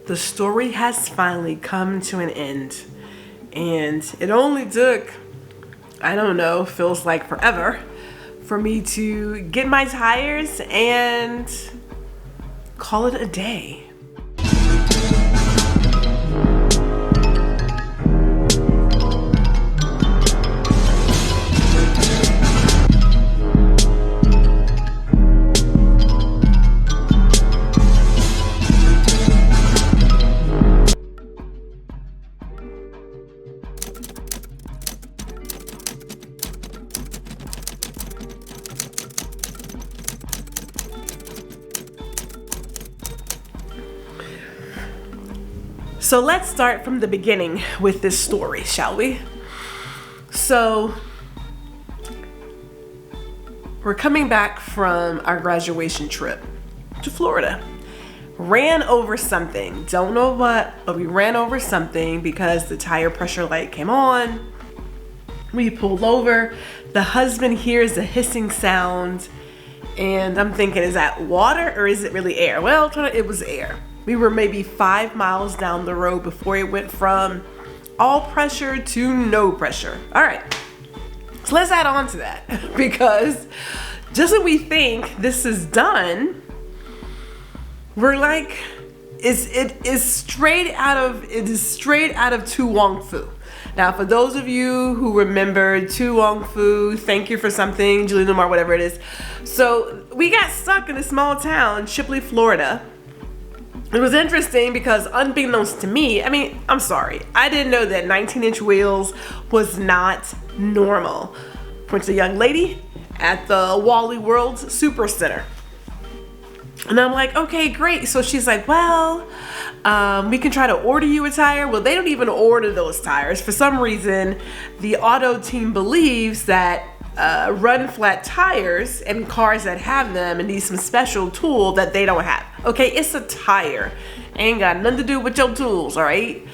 The story has finally come to an end. And it only took, I don't know, feels like forever, for me to get my tires and call it a day. So let's start from the beginning with this story, shall we? So we're coming back from our graduation trip to Florida. Ran over something. Don't know what, but we ran over something because the tire pressure light came on. We pulled over. The husband hears a hissing sound. And I'm thinking, is that water or is it really air? Well, it was air. We were maybe 5 miles down the road before it went from all pressure to no pressure. All right, so let's add on to that because just when we think this is done, we're like, it is straight out of To Wong Foo. Now, for those of you who remember To Wong Foo, Thank You for Something, Julie Newmar, whatever it is. So we got stuck in a small town, Shipley, Florida. It was interesting because unbeknownst to me, I'm sorry, I didn't know that 19-inch wheels was not normal. Went to a young lady at the Wally World Super Center. And I'm like, okay, great. So she's like, well, we can try to order you a tire. Well, they don't even order those tires. For some reason, the auto team believes that run flat tires and cars that have them and need some special tool that they don't have. Okay, it's a tire. Ain't got nothing to do with your tools, all right?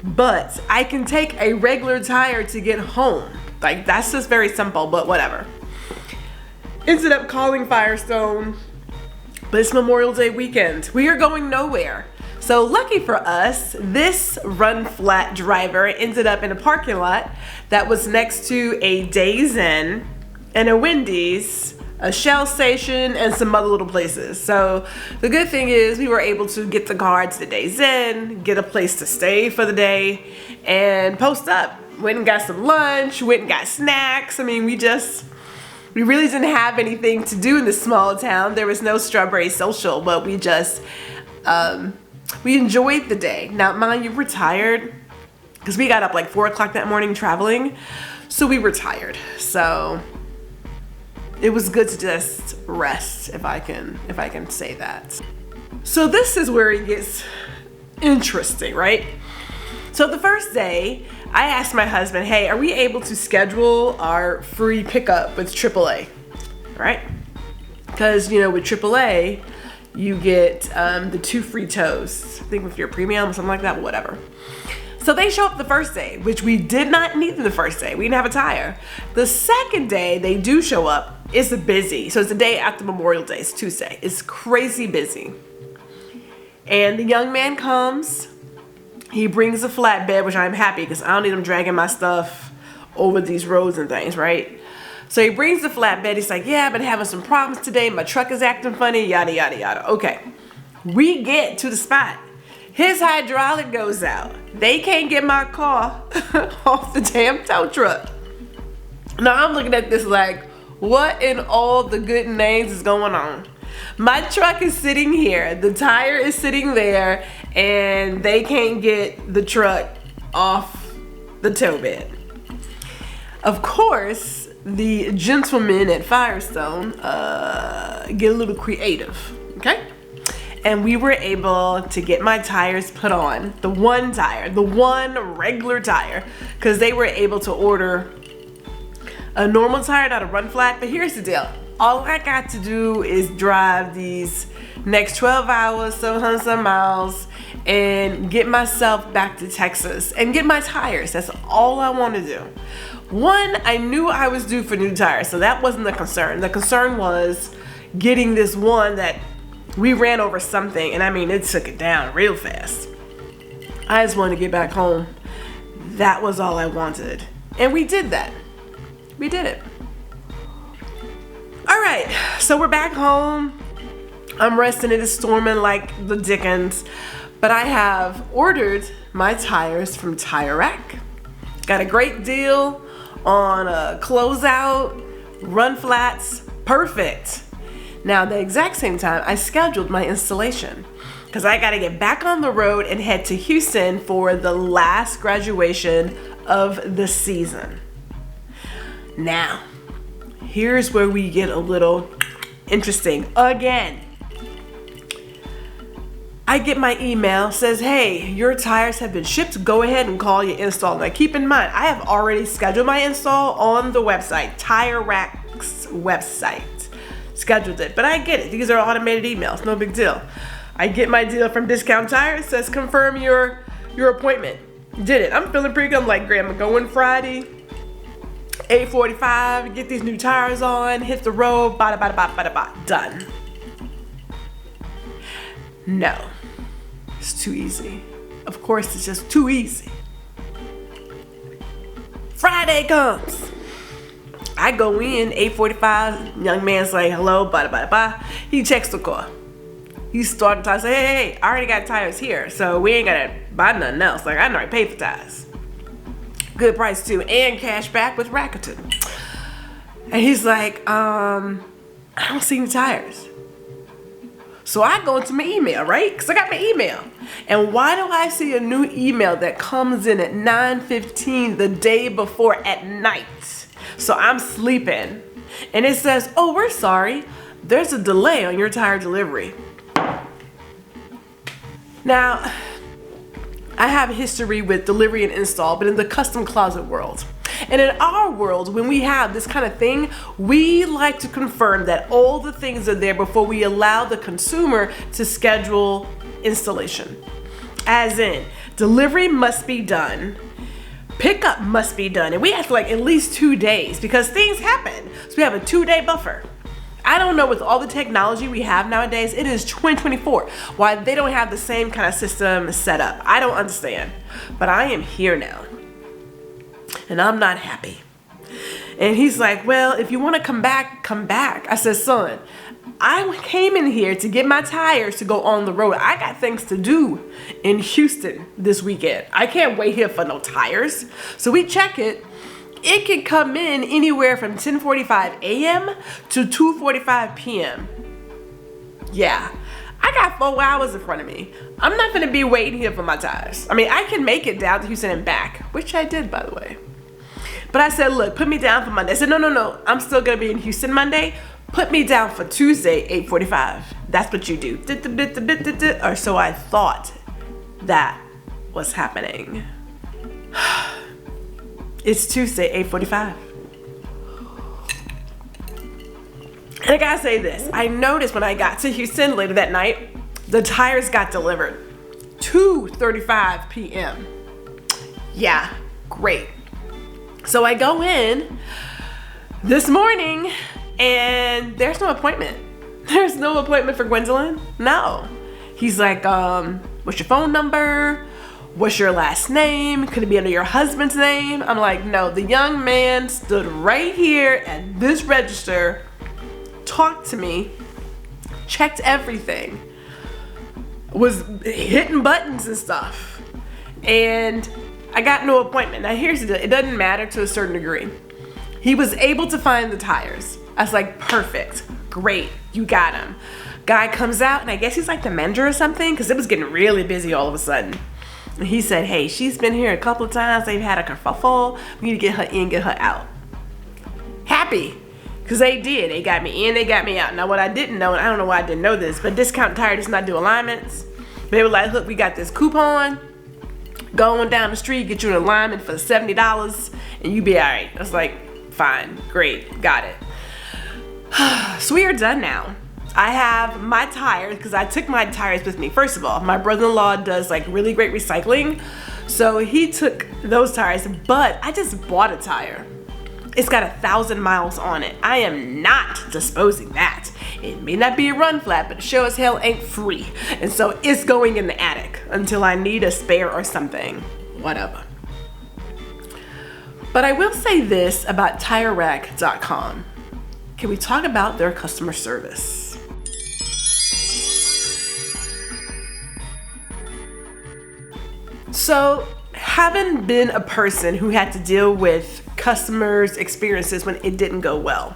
But I can take a regular tire to get home. Like, that's just very simple, but whatever. Ended up calling Firestone, but it's Memorial Day weekend. We are going nowhere. So lucky for us, this run flat driver ended up in a parking lot that was next to a Days Inn and a Wendy's, a Shell station, and some other little places. So the good thing is we were able to get the car to the Days Inn, get a place to stay for the day, and post up. Went and got some lunch, went and got snacks. We really didn't have anything to do in this small town. There was no strawberry social, but we just, we enjoyed the day. Now, mind you, we're tired because we got up like 4 o'clock that morning traveling. So we were tired. So it was good to just rest, if I can say that. So this is where it gets interesting, right? So the first day, I asked my husband, hey, are we able to schedule our free pickup with AAA, right? Because, with AAA, you get the 2 free tows. I think if you're premium or something like that, whatever. So they show up the first day, which we did not need them the first day. We didn't have a tire. The second day they do show up. It's busy. So it's the day after Memorial Day. It's Tuesday. It's crazy busy. And the young man comes. He brings a flatbed, which I'm happy because I don't need him dragging my stuff over these roads and things, right? So he brings the flatbed. He's like, yeah, I've been having some problems today. My truck is acting funny, yada, yada, yada. Okay. We get to the spot. His hydraulic goes out. They can't get my car off the damn tow truck. Now I'm looking at this like, what in all the good names is going on? My truck is sitting here. The tire is sitting there. And they can't get the truck off the tow bed. Of course, the gentlemen at Firestone get a little creative, okay? And we were able to get my tires put on, the one regular tire, because they were able to order a normal tire, not a run flat. But here's the deal. All I got to do is drive these next 12 hours, 700 miles, and get myself back to Texas and get my tires. That's all I want to do. One, I knew I was due for new tires, so that wasn't the concern. The concern was getting this one that We ran over something, and I mean, it took it down real fast. I just wanted to get back home. That was all I wanted. And we did that. We did it. All right, so we're back home. I'm resting. It is storming like the dickens. But I have ordered my tires from Tire Rack. Got a great deal on a closeout, run flats, perfect. Now, at the exact same time, I scheduled my installation because I got to get back on the road and head to Houston for the last graduation of the season. Now, here's where we get a little interesting again. I get my email, says, hey, your tires have been shipped. Go ahead and call your install. Now, keep in mind, I have already scheduled my install on the website, Tire Rack's website. Scheduled it, but I get it. These are automated emails, no big deal. I get my deal from Discount Tire. It says, confirm your appointment. Did it. I'm feeling pretty good. I'm like, great, I'm going Friday, 8:45, get these new tires on, hit the road, bada, bada, bada, bada, bada, done. No. It's too easy. Of course, it's just too easy. Friday comes. I go in, 8:45. Young man's like, hello, bada, bada, bada. He checks the car. He started to say, hey, I already got tires here, so we ain't gotta buy nothing else. Like, I already paid for tires. Good price too, and cash back with Rakuten. And he's like, I don't see any tires. So I go into my email, right? Because I got my email. And why do I see a new email that comes in at 9:15 the day before at night? So I'm sleeping. And it says, oh, we're sorry. There's a delay on your tire delivery. Now, I have a history with delivery and install, but in the custom closet world. And in our world, when we have this kind of thing, we like to confirm that all the things are there before we allow the consumer to schedule installation. As in, delivery must be done, pickup must be done, and we have like at least 2 days because things happen. So we have a 2-day buffer. I don't know, with all the technology we have nowadays, it is 2024, why they don't have the same kind of system set up. I don't understand, but I am here now. And I'm not happy. And he's like, well, if you want to come back, come back. I said, son, I came in here to get my tires to go on the road. I got things to do in Houston this weekend. I can't wait here for no tires. So we check it. It can come in anywhere from 10:45 a.m. to 2:45 p.m. Yeah. I got 4 hours in front of me. I'm not gonna be waiting here for my tires. I mean, I can make it down to Houston and back, which I did, by the way. But I said, look, put me down for Monday. I said, no, I'm still gonna be in Houston Monday. Put me down for Tuesday, 8:45. That's what you do. Or so I thought that was happening. It's Tuesday, 8:45. And I gotta say this, I noticed when I got to Houston later that night, the tires got delivered 2:35 p.m. Yeah, great. So I go in this morning and there's no appointment. There's no appointment for Gwendolyn. No. He's like, what's your phone number? What's your last name? Could it be under your husband's name? I'm like, no, the young man stood right here at this register, talked to me, checked everything, was hitting buttons and stuff, and I got no appointment. Now here's the deal, it doesn't matter to a certain degree. He was able to find the tires. I was like, perfect, great, you got him. Guy comes out, and I guess he's like the manager or something, because it was getting really busy all of a sudden. And he said, hey, she's been here a couple of times, they've had a kerfuffle, we need to get her in, get her out. Happy. Because they did. They got me in, they got me out. Now, what I didn't know, and I don't know why I didn't know this, but Discount Tire does not do alignments. They were like, look, we got this coupon. Go on down the street, get you an alignment for $70, and you be all right. I was like, fine, great, got it. So we are done now. I have my tires, because I took my tires with me. First of all, my brother-in-law does like really great recycling. So he took those tires, but I just bought a tire. It's got 1,000 miles on it. I am not disposing that. It may not be a run flat, but it sure as hell ain't free. And so it's going in the attic until I need a spare or something, whatever. But I will say this about TireRack.com. Can we talk about their customer service? So, having been a person who had to deal with customers' experiences when it didn't go well,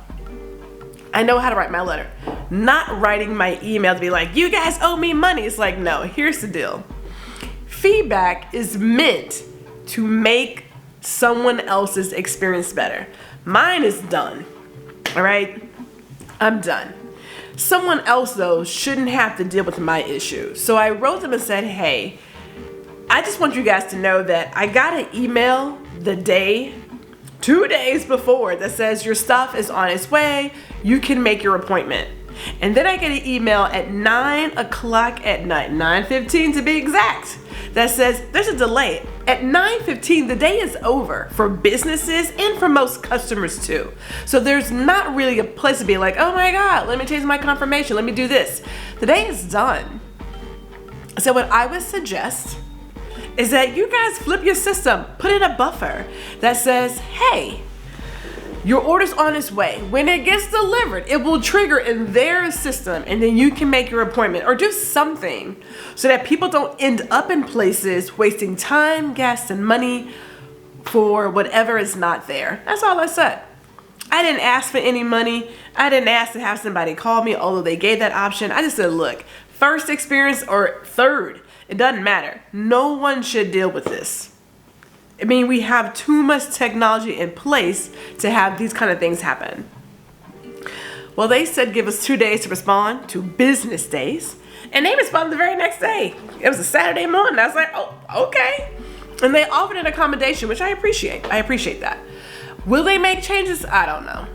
I know how to write my letter. Not writing my email to be like, you guys owe me money. It's like, no, here's the deal. Feedback is meant to make someone else's experience better. Mine is done. All right? I'm done. Someone else, though, shouldn't have to deal with my issue. So I wrote them and said, hey, I just want you guys to know that I got an email the day, 2 days before, that says your stuff is on its way. You can make your appointment. And then I get an email at 9 o'clock at night, 9:15 to be exact, that says there's a delay. At 9:15, the day is over for businesses and for most customers too. So there's not really a place to be like, oh my God, let me change my confirmation. Let me do this. The day is done. So what I would suggest is that you guys flip your system, put in a buffer that says, hey, your order's on its way. When it gets delivered, it will trigger in their system and then you can make your appointment or do something so that people don't end up in places wasting time, gas, and money for whatever is not there. That's all I said. I didn't ask for any money. I didn't ask to have somebody call me, although they gave that option. I just said, look, first experience or third, it doesn't matter. No one should deal with this. I mean, we have too much technology in place to have these kind of things happen. Well, they said give us 2 days to respond, 2 business days, and they responded the very next day. It was a Saturday morning. I was like, oh, okay. And they offered an accommodation, which I appreciate. I appreciate that. Will they make changes? I don't know.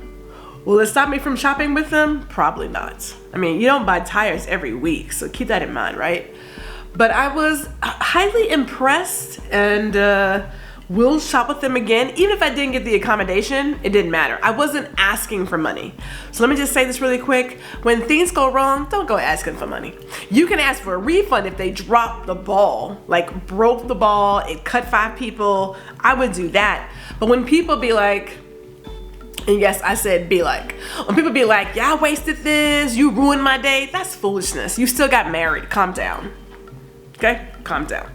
Will it stop me from shopping with them? Probably not. I mean, you don't buy tires every week, so keep that in mind, right? But I was highly impressed and will shop with them again. Even if I didn't get the accommodation, it didn't matter. I wasn't asking for money. So let me just say this really quick. When things go wrong, don't go asking for money. You can ask for a refund if they drop the ball, like broke the ball, it cut 5 people. I would do that. But when people be like, and yes, I said be like, when people be like, yeah, I wasted this, you ruined my day, that's foolishness. You still got married. Calm down. Okay? Calm down.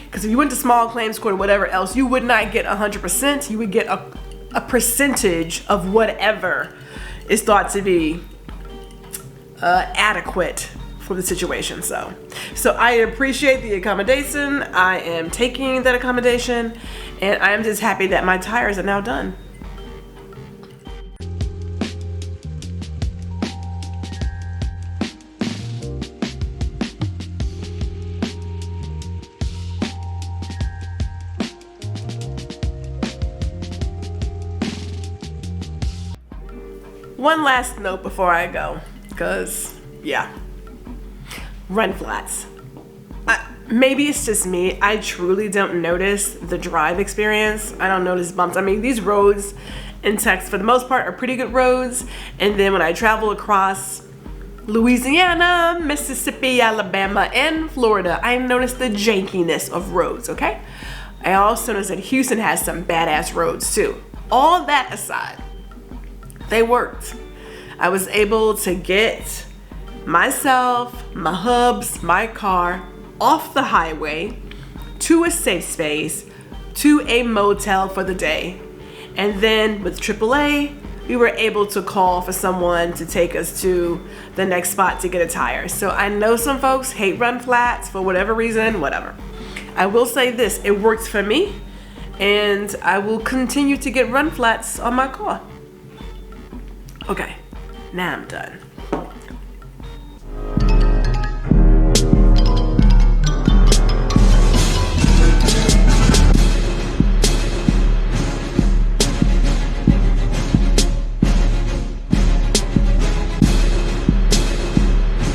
Because if you went to small claims court or whatever else, you would not get 100%. You would get a percentage of whatever is thought to be adequate for the situation. So I appreciate the accommodation. I am taking that accommodation, and I am just happy that my tires are now done. One last note before I go, because, yeah, run flats. Maybe it's just me. I truly don't notice the drive experience. I don't notice bumps. I mean, these roads in Texas, for the most part, are pretty good roads. And then when I travel across Louisiana, Mississippi, Alabama, and Florida, I notice the jankiness of roads, okay? I also notice that Houston has some badass roads, too. All that aside, they worked. I was able to get myself, my hubs, my car off the highway to a safe space, to a motel for the day. And then with AAA, we were able to call for someone to take us to the next spot to get a tire. So I know some folks hate run flats for whatever reason, whatever. I will say this, it works for me, and I will continue to get run flats on my car. Okay, now I'm done.